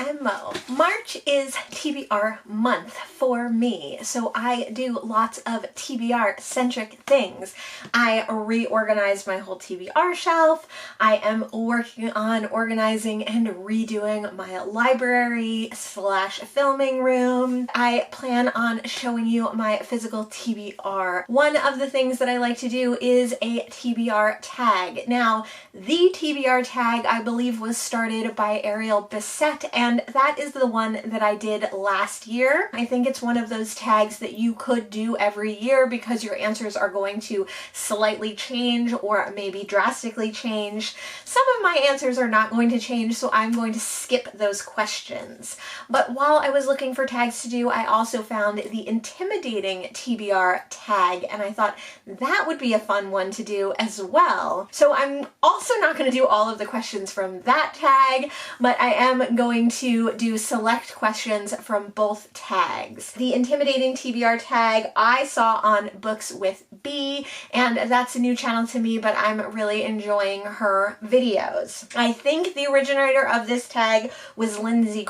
I'm Mo. March is TBR month for me, so I do lots of TBR-centric things. I reorganized my whole TBR shelf. I am working on organizing and redoing my library / filming room. I plan on showing you my physical TBR. One of the things that I like to do is a TBR tag. Now, the TBR tag, I believe, was started by Ariel Bissett, and that is the one that I did last year. I think it's one of those tags that you could do every year because your answers are going to slightly change or maybe drastically change. Some of my answers are not going to change, so I'm going to skip those questions. But while I was looking for tags to do, I also found the Intimidating TBR tag, and I thought that would be a fun one to do as well. So I'm also not going to do all of the questions from that tag, but I am going to do select questions from both tags. The Intimidating TBR tag I saw on Books with B, and that's a new channel to me, but I'm really enjoying her videos. I think the originator of this tag was Lindsey,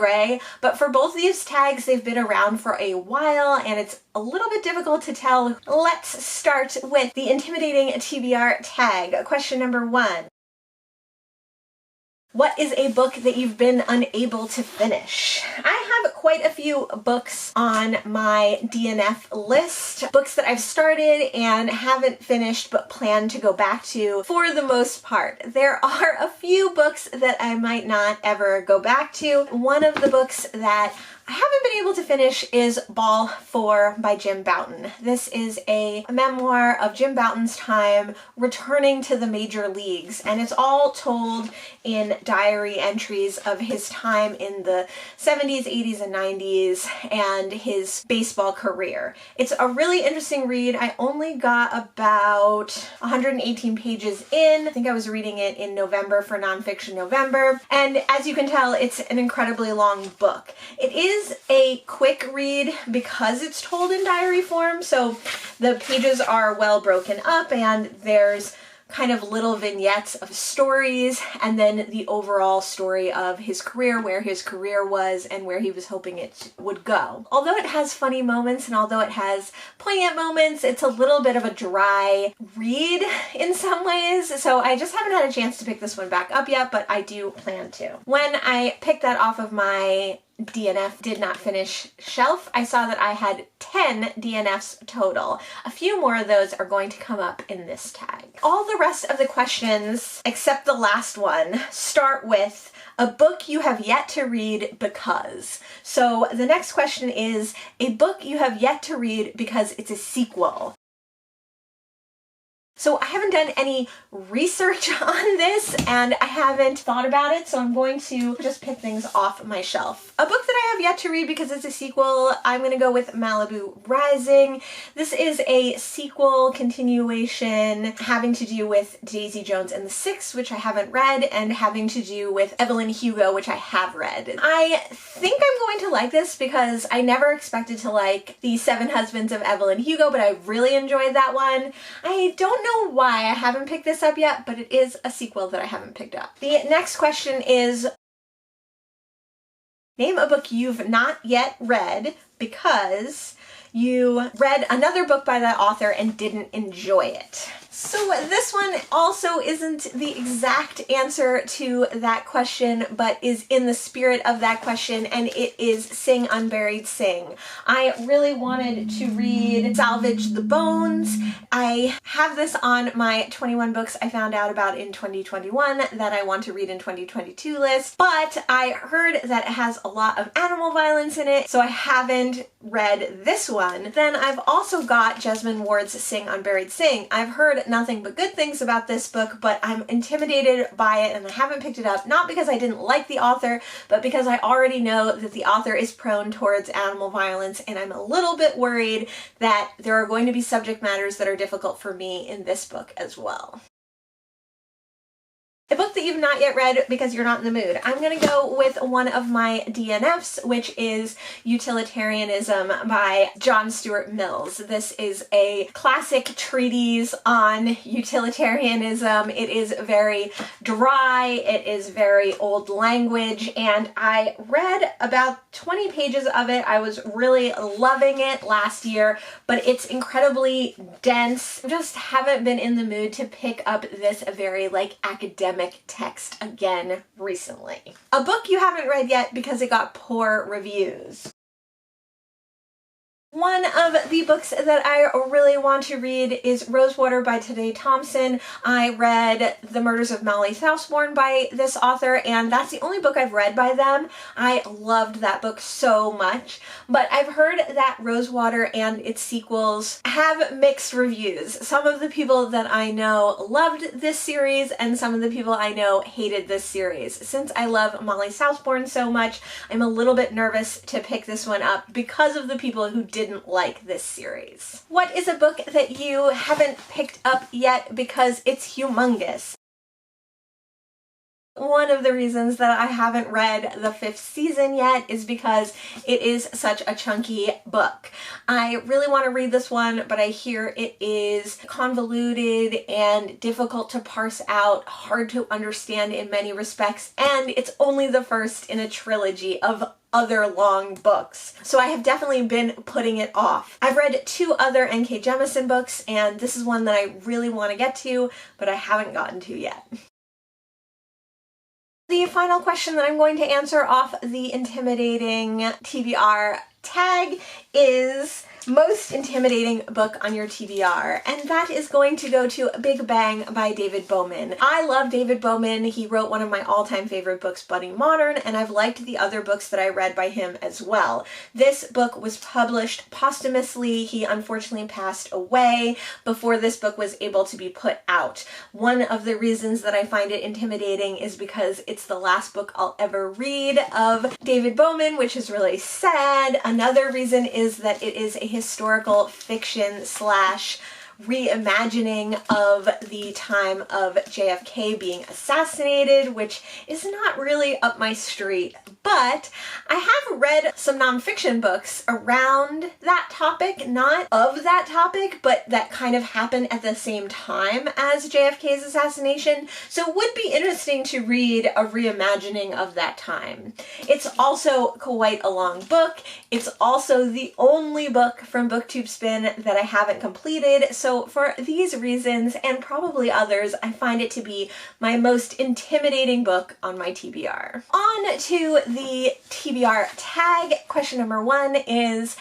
but for both these tags, they've been around for a while, and it's a little bit difficult to tell. Let's start with the Intimidating TBR tag. Question number 1. What is a book that you've been unable to finish? I have quite a few books on my DNF list, books that I've started and haven't finished but plan to go back to for the most part. There are a few books that I might not ever go back to. One of the books that I haven't been able to finish is Ball 4 by Jim Bouton. This is a memoir of Jim Bouton's time returning to the major leagues, and it's all told in diary entries of his time in the 70s, 80s, and 90s and his baseball career. It's a really interesting read. I only got about 118 pages in. I think I was reading it in November for Nonfiction November, and as you can tell, it's an incredibly long book. It is a quick read because it's told in diary form, so the pages are well broken up and there's kind of little vignettes of stories and then the overall story of his career, where his career was and where he was hoping it would go. Although it has funny moments and although it has poignant moments, it's a little bit of a dry read in some ways, so I just haven't had a chance to pick this one back up yet, but I do plan to. When I picked that off of my DNF did not finish shelf, I saw that I had 10 DNFs total. A few more of those are going to come up in this tag. All the rest of the questions, except the last one, start with a book you have yet to read because. So the next question is a book you have yet to read because it's a sequel. So I haven't done any research on this and I haven't thought about it, so I'm going to just pick things off my shelf. A book that I have yet to read because it's a sequel, I'm going to go with Malibu Rising. This is a sequel continuation having to do with Daisy Jones and the Six, which I haven't read, and having to do with Evelyn Hugo, which I have read. I think I'm going to like this because I never expected to like The Seven Husbands of Evelyn Hugo, but I really enjoyed that one. I don't know why I haven't picked this up yet, but it is a sequel that I haven't picked up. The next question is, name a book you've not yet read because you read another book by that author and didn't enjoy it. So this one also isn't the exact answer to that question, but is in the spirit of that question, and it is Sing Unburied Sing. I really wanted to read Salvage the Bones. I have this on my 21 books I found out about in 2021 that I want to read in 2022 list, but I heard that it has a lot of animal violence in it, so I haven't read this one. Then I've also got Jesmyn Ward's Sing Unburied Sing. I've heard nothing but good things about this book, but I'm intimidated by it and I haven't picked it up, not because I didn't like the author, but because I already know that the author is prone towards animal violence, and I'm a little bit worried that there are going to be subject matters that are difficult for me in this book as well. A book that you've not yet read because you're not in the mood. I'm going to go with one of my DNFs, which is Utilitarianism by John Stuart Mills. This is a classic treatise on utilitarianism. It is very dry, it is very old language, and I read about 20 pages of it. I was really loving it last year, but it's incredibly dense. I just haven't been in the mood to pick up this very academic text again recently. A book you haven't read yet because it got poor reviews. One of the books that I really want to read is Rosewater by Tade Thompson. I read The Murders of Molly Southbourne by this author, and that's the only book I've read by them. I loved that book so much, but I've heard that Rosewater and its sequels have mixed reviews. Some of the people that I know loved this series, and some of the people I know hated this series. Since I love Molly Southbourne so much, I'm a little bit nervous to pick this one up because of the people who didn't like this series. What is a book that you haven't picked up yet because it's humongous? One of the reasons that I haven't read the 5th season yet is because it is such a chunky book. I really want to read this one, but I hear it is convoluted and difficult to parse out, hard to understand in many respects, and it's only the first in a trilogy of other long books. So I have definitely been putting it off. I've read 2 other N.K. Jemisin books, and this is one that I really want to get to, but I haven't gotten to yet. The final question that I'm going to answer off the Intimidating TBR tag is most intimidating book on your TBR, and that is going to go to Big Bang by David Bowman. I love David Bowman. He wrote one of my all-time favorite books, Budding Modern, and I've liked the other books that I read by him as well. This book was published posthumously. He unfortunately passed away before this book was able to be put out. One of the reasons that I find it intimidating is because it's the last book I'll ever read of David Bowman, which is really sad. Another reason is that it is a historical fiction slash reimagining of the time of JFK being assassinated, which is not really up my street. But I have read some nonfiction books around that topic, not of that topic, but that kind of happened at the same time as JFK's assassination. So it would be interesting to read a reimagining of that time. It's also quite a long book. It's also the only book from BookTube Spin that I haven't completed. So for these reasons, and probably others, I find it to be my most intimidating book on my TBR. On to the TBR tag. Question number 1 is,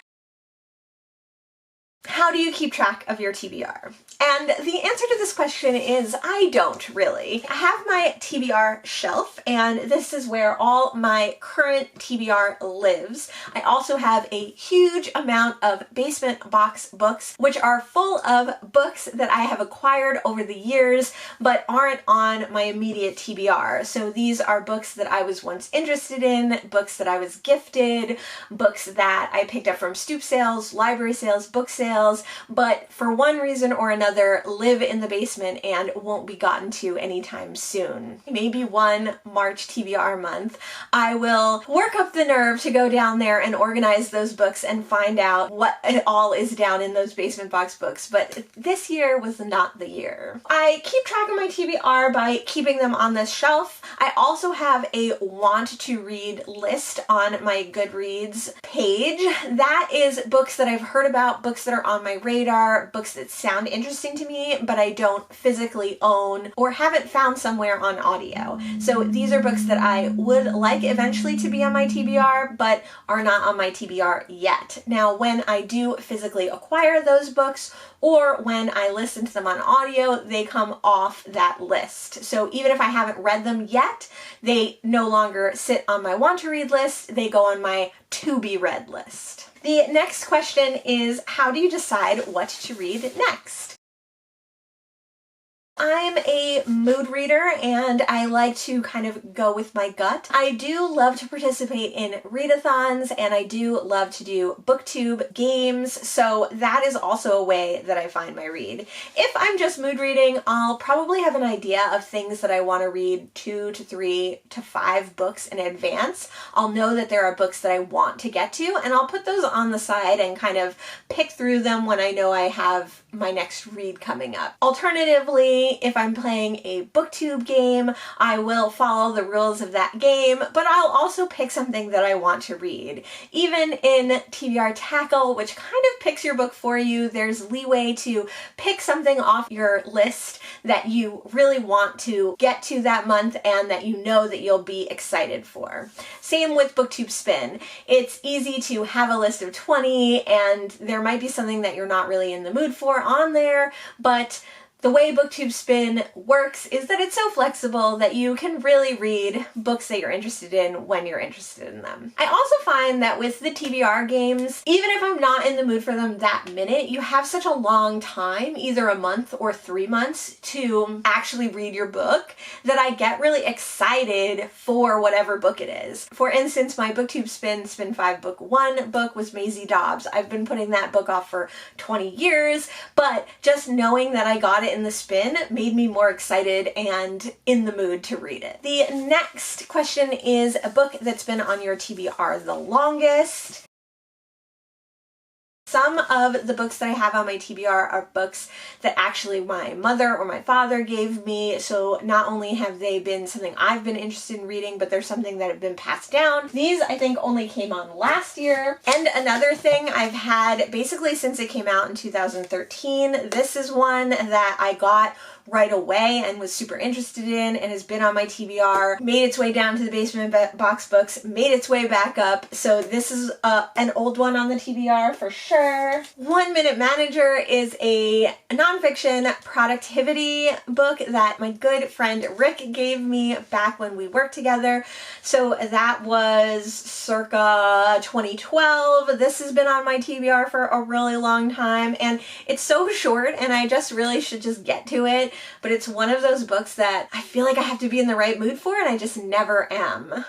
how do you keep track of your TBR? And the answer to this question is I don't really. I have my TBR shelf, and this is where all my current TBR lives. I also have a huge amount of basement box books, which are full of books that I have acquired over the years, but aren't on my immediate TBR. So these are books that I was once interested in, books that I was gifted, books that I picked up from stoop sales, library sales, book sales, but for one reason or another live in the basement and won't be gotten to anytime soon. Maybe one March TBR month, I will work up the nerve to go down there and organize those books and find out what all is down in those basement box books, but this year was not the year. I keep track of my TBR by keeping them on this shelf. I also have a want to read list on my Goodreads page. That is books that I've heard about, books that are on my radar, books that sound interesting to me, but I don't physically own or haven't found somewhere on audio. So these are books that I would like eventually to be on my TBR, but are not on my TBR yet. Now, when I do physically acquire those books, or when I listen to them on audio, they come off that list. So even if I haven't read them yet, they no longer sit on my want to read list, they go on my to be read list. The next question is, how do you decide what to read next? I'm a mood reader and I like to kind of go with my gut. I do love to participate in readathons and I do love to do booktube games, so that is also a way that I find my read. If I'm just mood reading, I'll probably have an idea of things that I want to read 2 to 3 to 5 books in advance. I'll know that there are books that I want to get to and I'll put those on the side and kind of pick through them when I know I have my next read coming up. Alternatively, if I'm playing a booktube game, I will follow the rules of that game, but I'll also pick something that I want to read. Even in TBR Tackle, which kind of picks your book for you, there's leeway to pick something off your list that you really want to get to that month and that you know that you'll be excited for. Same with Booktube Spin. It's easy to have a list of 20 and there might be something that you're not really in the mood for on there, but the way Booktube Spin works is that it's so flexible that you can really read books that you're interested in when you're interested in them. I also find that with the TBR games, even if I'm not in the mood for them that minute, you have such a long time, either a month or 3 months, to actually read your book that I get really excited for whatever book it is. For instance, my Booktube Spin 5 book 1 book was Maisie Dobbs. I've been putting that book off for 20 years, but just knowing that I got it in the spin made me more excited and in the mood to read it. The next question is a book that's been on your TBR the longest. Some of the books that I have on my TBR are books that actually my mother or my father gave me, so not only have they been something I've been interested in reading, but they're something that have been passed down. These I think only came on last year. And another thing I've had basically since it came out in 2013, this is one that I got right away and was super interested in and has been on my TBR, made its way down to the basement box books, made its way back up. So this is an old one on the TBR for sure. 1 Minute Manager is a nonfiction productivity book that my good friend Rick gave me back when we worked together. So that was circa 2012. This has been on my TBR for a really long time and it's so short and I just really should just get to it. But it's one of those books that I feel like I have to be in the right mood for and I just never am.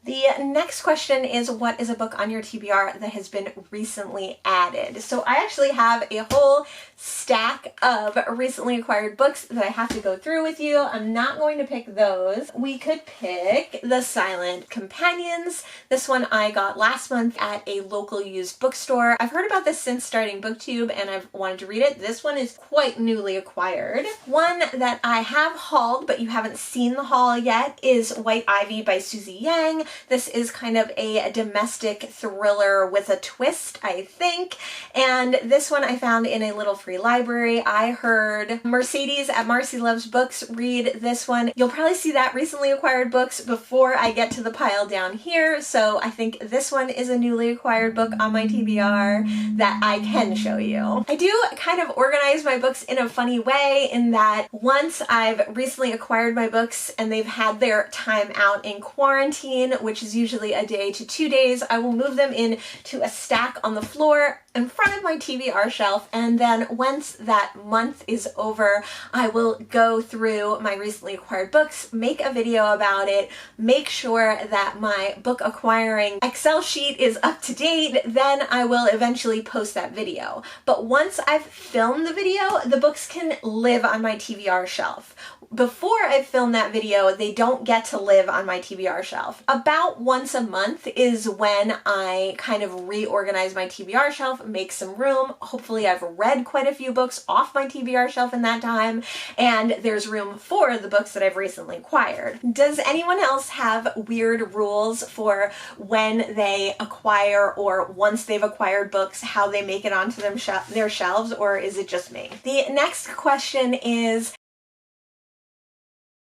The next question is, what is a book on your TBR that has been recently added? So I actually have a whole stack of recently acquired books that I have to go through with you. I'm not going to pick those. We could pick The Silent Companions. This one I got last month at a local used bookstore. I've heard about this since starting BookTube and I've wanted to read it. This one is quite newly acquired. One that I have hauled but you haven't seen the haul yet is White Ivy by Susie Yang. This is kind of a domestic thriller with a twist, I think. And this one I found in a little free library. I heard Mercedes at Marcy Loves Books read this one. You'll probably see that recently acquired books before I get to the pile down here. So I think this one is a newly acquired book on my TBR that I can show you. I do kind of organize my books in a funny way in that once I've recently acquired my books and they've had their time out in quarantine, which is usually a day to 2 days, I will move them into a stack on the floor in front of my TBR shelf, and then once that month is over, I will go through my recently acquired books, make a video about it, make sure that my book acquiring Excel sheet is up to date, then I will eventually post that video. But once I've filmed the video, the books can live on my TBR shelf. Before I film that video, they don't get to live on my TBR shelf. About once a month is when I kind of reorganize my TBR shelf, make some room. Hopefully I've read quite a few books off my TBR shelf in that time, and there's room for the books that I've recently acquired. Does anyone else have weird rules for when they acquire or once they've acquired books, how they make it onto their shelves, or is it just me? The next question is,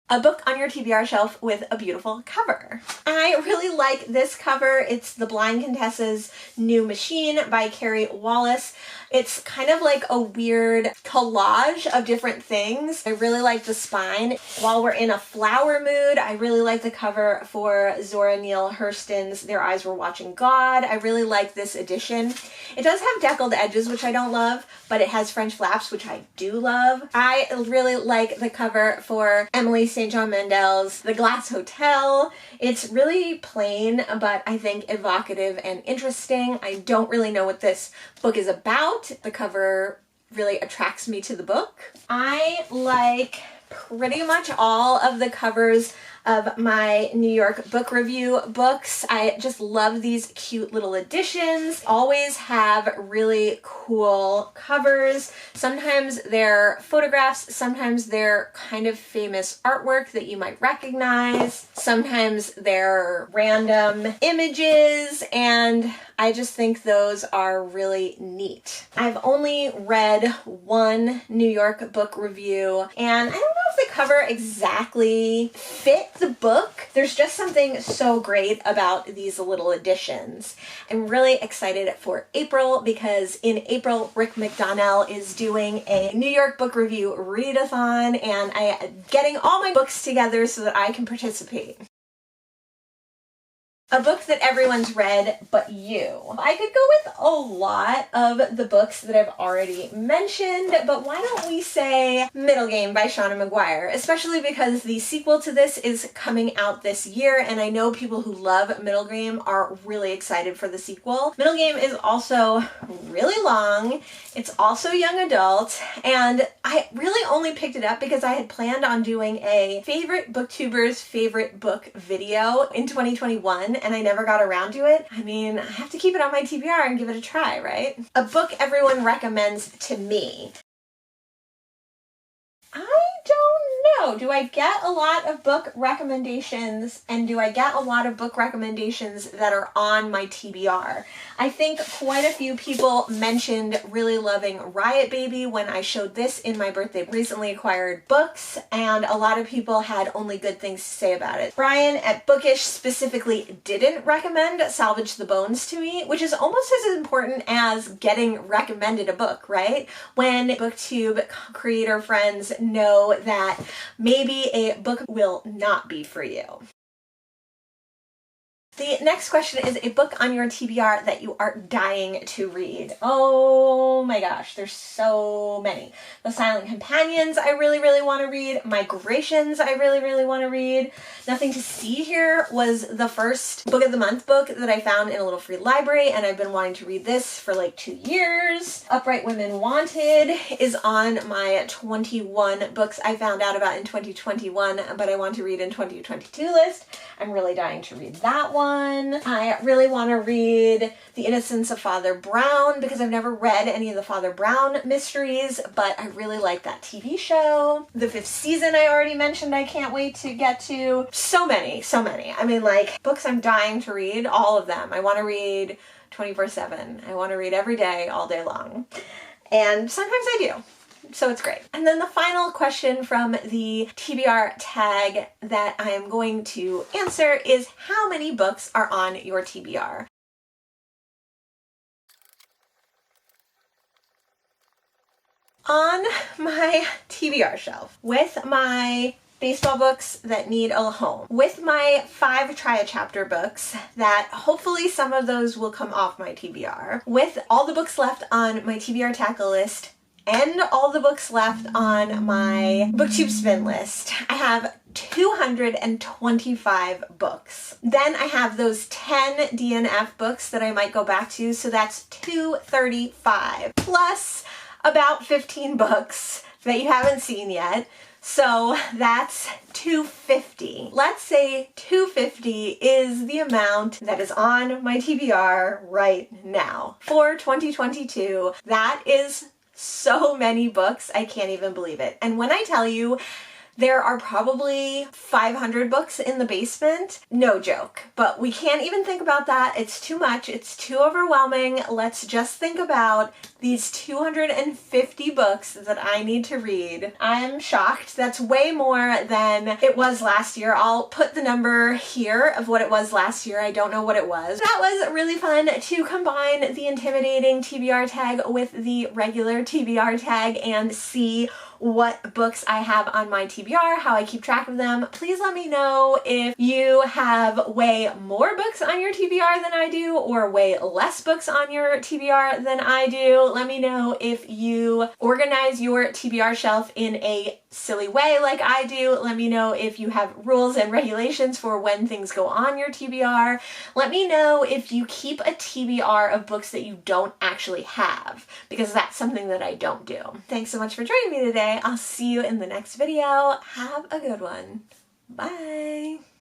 a book on your TBR shelf with a beautiful cover. I really like this cover. It's The Blind Contessa's New Machine by Carrie Wallace. It's kind of like a weird collage of different things. I really like the spine. While we're in a flower mood, I really like the cover for Zora Neale Hurston's Their Eyes Were Watching God. I really like this edition. It does have deckled edges, which I don't love, but it has French flaps, which I do love. I really like the cover for Emily St. John Mandel's The Glass Hotel. It's really plain, but I think evocative and interesting. I don't really know what this book is about. The cover really attracts me to the book. I like pretty much all of the covers of my New York book review books. I just love these cute little editions. Always have really cool covers. Sometimes they're photographs, sometimes they're kind of famous artwork that you might recognize. Sometimes they're random images, and I just think those are really neat. I've only read one New York book review, and I don't know if the cover exactly fit the book. There's just something so great about these little editions. I'm really excited for April because in April, Rick McDonnell is doing a New York book review readathon, and I'm getting all my books together so that I can participate. A book that everyone's read but you. I could go with a lot of the books that I've already mentioned, but why don't we say Middle Game by Shauna Maguire, especially because the sequel to this is coming out this year, and I know people who love Middle Game are really excited for the sequel. Middle Game is also really long. It's also young adult, and I really only picked it up because I had planned on doing a favorite booktubers favorite book video in 2021, and I never got around to it. I mean, I have to keep it on my TBR and give it a try, right? A book everyone recommends to me. I don't know. Do I get a lot of book recommendations, and do I get a lot of book recommendations that are on my TBR? I think quite a few people mentioned really loving Riot Baby when I showed this in my birthday recently acquired books, and a lot of people had only good things to say about it. Brian at Bookish specifically didn't recommend Salvage the Bones to me, which is almost as important as getting recommended a book, right? When BookTube creator friends know that maybe a book will not be for you. The next question is a book on your TBR that you are dying to read. Oh my gosh, there's so many. The Silent Companions I really, really want to read. Migrations I really, really want to read. Nothing to See Here was the first book of the month book that I found in a little free library, and I've been wanting to read this for like 2 years. Upright Women Wanted is on my 21 books I found out about in 2021, but I want to read in 2022 list. I'm really dying to read that one. I really want to read The Innocence of Father Brown because I've never read any of the Father Brown mysteries, but I really like that TV show. The 5th season I already mentioned I can't wait to get to. So many, so many. I mean, like, books I'm dying to read, all of them. I want to read 24/7. I want to read every day, all day long. And sometimes I do. So it's great. And then the final question from the TBR tag that I am going to answer is, how many books are on your TBR? On my TBR shelf, with my baseball books that need a home, with my 5 Try a Chapter books that hopefully some of those will come off my TBR, with all the books left on my TBR tackle list, and all the books left on my BookTube spin list, I have 225 books. Then I have those 10 DNF books that I might go back to, so that's 235, plus about 15 books that you haven't seen yet. So that's 250. Let's say 250 is the amount that is on my TBR right now for 2022. That is so many books, I can't even believe it. And when I tell you There are probably 500 books in the basement. No joke. But we can't even think about that. It's too much. It's too overwhelming. Let's just think about these 250 books that I need to read. I'm shocked. That's way more than it was last year. I'll put the number here of what it was last year. I don't know what it was. That was really fun to combine the Intimidating TBR tag with the regular TBR tag and see what books I have on my TBR, how I keep track of them. Please let me know if you have way more books on your TBR than I do or way less books on your TBR than I do. Let me know if you organize your TBR shelf in a silly way like I do. Let me know if you have rules and regulations for when things go on your TBR. Let me know if you keep a TBR of books that you don't actually have, because that's something that I don't do. Thanks so much for joining me today. I'll see you in the next video. Have a good one. Bye.